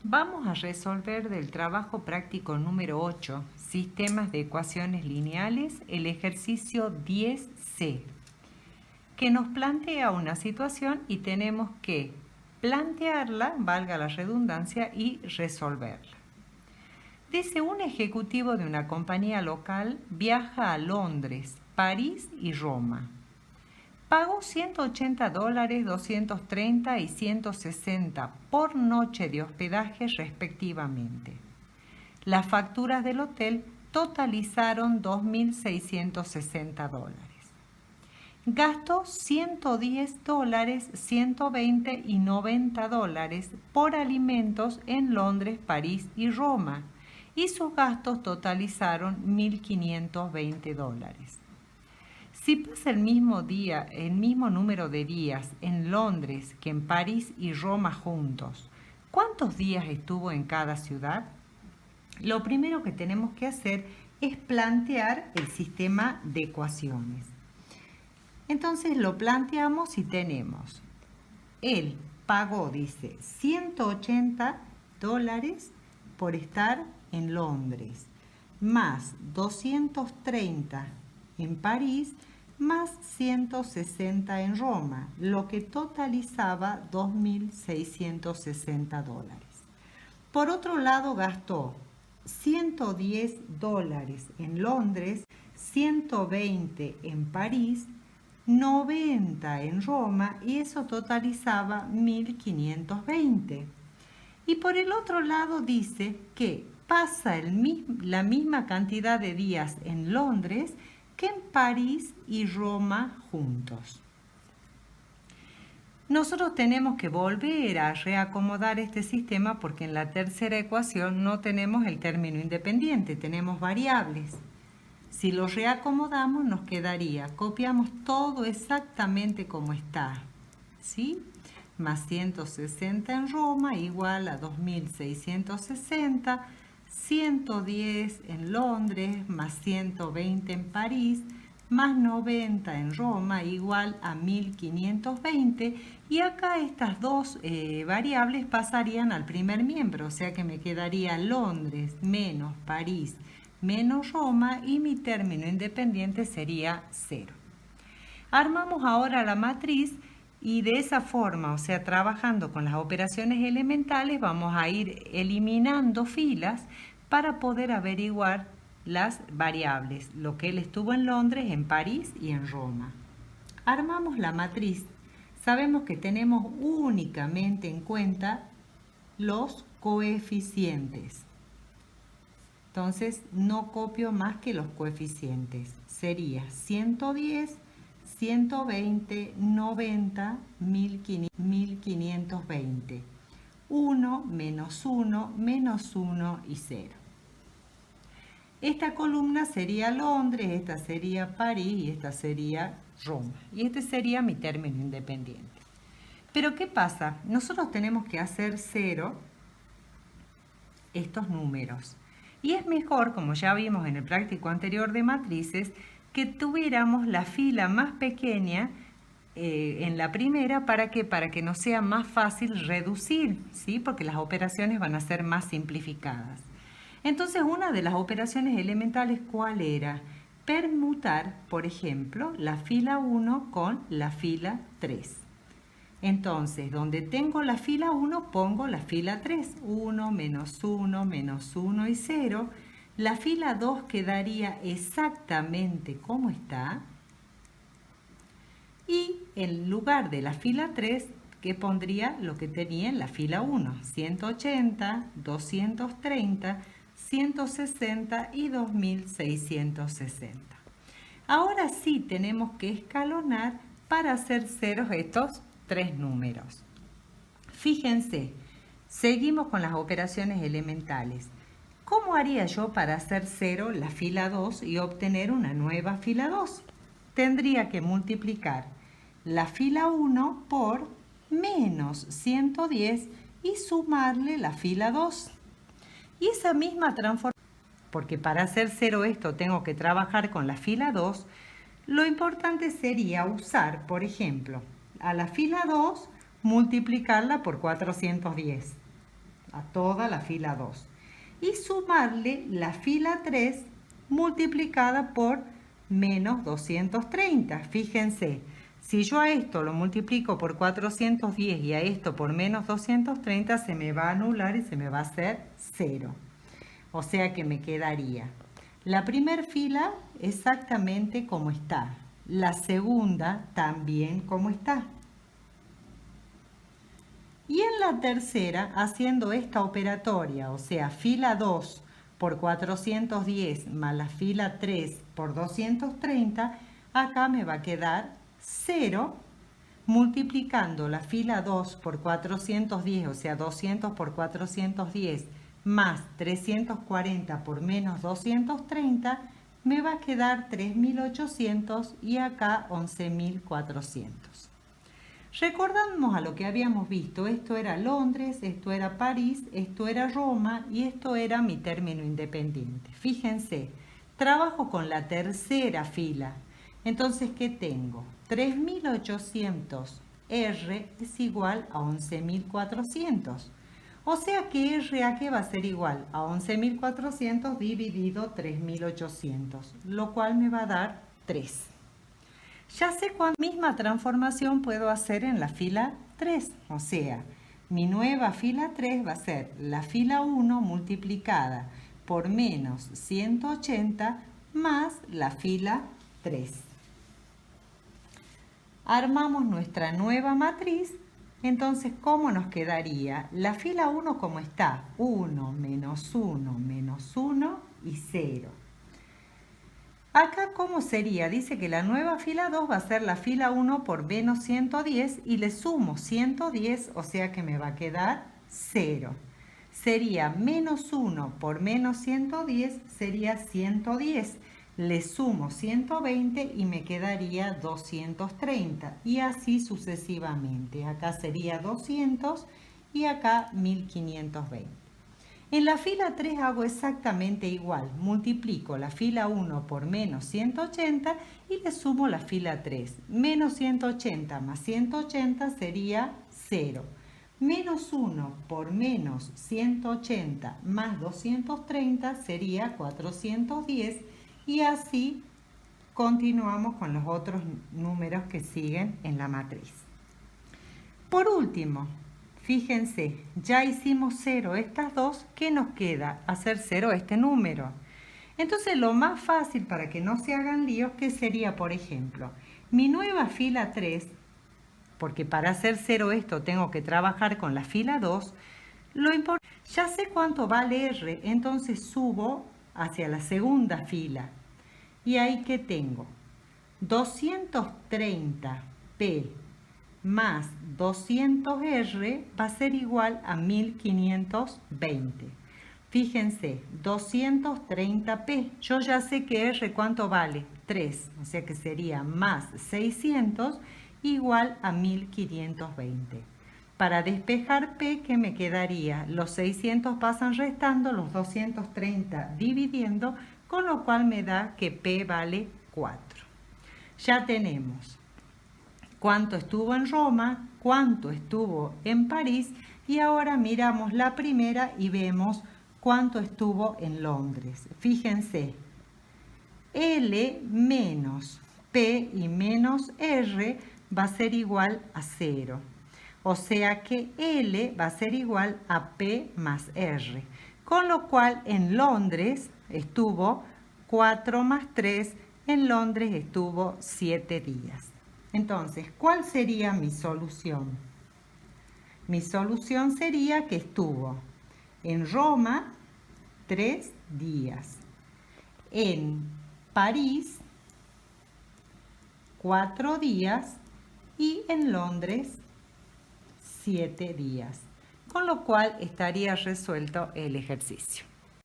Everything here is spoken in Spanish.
Vamos a resolver del trabajo práctico número 8, sistemas de ecuaciones lineales, el ejercicio 10C, que nos plantea una situación y tenemos que plantearla, valga la redundancia, y resolverla. Dice, un ejecutivo de una compañía local viaja a Londres, París y Roma. Pagó $180, 230 y 160 por noche de hospedaje respectivamente. Las facturas del hotel totalizaron $2.660. Gastó $110, 120 y 90 por alimentos en Londres, París y Roma, y sus gastos totalizaron $1.520. Si pasa el mismo número de días en Londres que en París y Roma juntos, ¿cuántos días estuvo en cada ciudad? Lo primero que tenemos que hacer es plantear el sistema de ecuaciones. Entonces lo planteamos y tenemos, él pagó, dice, $180 por estar en Londres, más 230 en París, más 160 en Roma, lo que totalizaba $2.660. Por otro lado, gastó $110 en Londres, 120 en París, 90 en Roma, y eso totalizaba 1.520. Y por el otro lado dice que pasa la misma cantidad de días en Londres que en París y Roma juntos. Nosotros tenemos que volver a reacomodar este sistema porque en la tercera ecuación no tenemos el término independiente, tenemos variables. Si lo reacomodamos nos quedaría, copiamos todo exactamente como está, ¿sí? Más 160 en Roma igual a 2.660, 110 en Londres más 120 en París, más 90 en Roma igual a 1.520, y acá estas dos variables pasarían al primer miembro, o sea que me quedaría Londres menos París menos Roma, y mi término independiente sería 0. Armamos ahora la matriz y de esa forma, o sea, trabajando con las operaciones elementales, vamos a ir eliminando filas para poder averiguar las variables, lo que él estuvo en Londres, en París y en Roma. Armamos la matriz. Sabemos que tenemos únicamente en cuenta los coeficientes. Entonces no copio más que los coeficientes. Sería 110, 120, 90, 1520. 1, menos 1, menos 1 y 0. Esta columna sería Londres, esta sería París y esta sería Roma. Y este sería mi término independiente. Pero ¿qué pasa? Nosotros tenemos que hacer 0 estos números. Y es mejor, como ya vimos en el práctico anterior de matrices, que tuviéramos la fila más pequeña en la primera. ¿Para qué? Para que nos sea más fácil reducir, ¿sí? Porque las operaciones van a ser más simplificadas. Entonces, una de las operaciones elementales, ¿cuál era? Permutar, por ejemplo, la fila 1 con la fila 3. Entonces, donde tengo la fila 1, pongo la fila 3. 1, menos 1, menos 1 y 0. La fila 2 quedaría exactamente como está. Y en lugar de la fila 3, que pondría lo que tenía en la fila 1. 180, 230, 160 y 2660. Ahora sí tenemos que escalonar para hacer ceros estos 3 números. Fíjense, seguimos con las operaciones elementales. ¿Cómo haría yo para hacer 0 la fila 2 y obtener una nueva fila 2? Tendría que multiplicar la fila 1 por menos 110 y sumarle la fila 2. Y esa misma transformación, porque para hacer 0 esto tengo que trabajar con la fila 2, lo importante sería usar, por ejemplo, a la fila 2 multiplicarla por 410. a toda la fila 2. Y sumarle la fila 3 multiplicada por menos 230. Fíjense, si yo a esto lo multiplico por 410 y a esto por menos 230, se me va a anular y se me va a hacer 0. O sea que me quedaría la primera fila exactamente como está, la segunda también como está. Y en la tercera, haciendo esta operatoria, o sea, fila 2 por 410 más la fila 3 por 230, acá me va a quedar 0, multiplicando la fila 2 por 410, o sea, 200 por 410, más 340 por menos 230, me va a quedar 3.800 y acá 11.400. Recordamos a lo que habíamos visto, esto era Londres, esto era París, esto era Roma y esto era mi término independiente. Fíjense, trabajo con la tercera fila. Entonces, ¿qué tengo? 3.800 R es igual a 11.400. O sea que R a qué va a ser igual a 11.400 dividido 3.800, lo cual me va a dar 3. Ya sé cuál misma transformación puedo hacer en la fila 3, o sea, mi nueva fila 3 va a ser la fila 1 multiplicada por menos 180 más la fila 3. Armamos nuestra nueva matriz, entonces, ¿cómo nos quedaría? La fila 1 como está, 1 menos 1 menos 1 y 0. Acá, ¿cómo sería? Dice que la nueva fila 2 va a ser la fila 1 por menos 110 y le sumo 110, o sea que me va a quedar 0. Sería menos 1 por menos 110, sería 110. Le sumo 120 y me quedaría 230. Y así sucesivamente. Acá sería 200 y acá 1520. En la fila 3 hago exactamente igual, multiplico la fila 1 por menos 180 y le sumo la fila 3. Menos 180 más 180 sería 0. Menos 1 por menos 180 más 230 sería 410 y así continuamos con los otros números que siguen en la matriz. Por último, fíjense, ya hicimos 0 estas dos, ¿qué nos queda? Hacer 0 este número. Entonces lo más fácil para que no se hagan líos, que sería, por ejemplo, mi nueva fila 3, porque para hacer 0 esto tengo que trabajar con la fila 2, ya sé cuánto vale R, entonces subo hacia la segunda fila. Y ahí que tengo 230P más 200R va a ser igual a 1520. Fíjense, 230P. Yo ya sé que R cuánto vale, 3. O sea que sería más 600 igual a 1520. Para despejar P, ¿qué me quedaría? Los 600 pasan restando, los 230 dividiendo, con lo cual me da que P vale 4. Ya tenemos cuánto estuvo en Roma, cuánto estuvo en París y ahora miramos la primera y vemos cuánto estuvo en Londres. Fíjense, L menos P y menos R va a ser igual a 0. O sea que L va a ser igual a P más R. Con lo cual en Londres estuvo 4 más 3, en Londres estuvo 7 días. Entonces, ¿cuál sería mi solución? Mi solución sería que estuvo en Roma 3 días, en París 4 días y en Londres 7 días. Con lo cual estaría resuelto el ejercicio.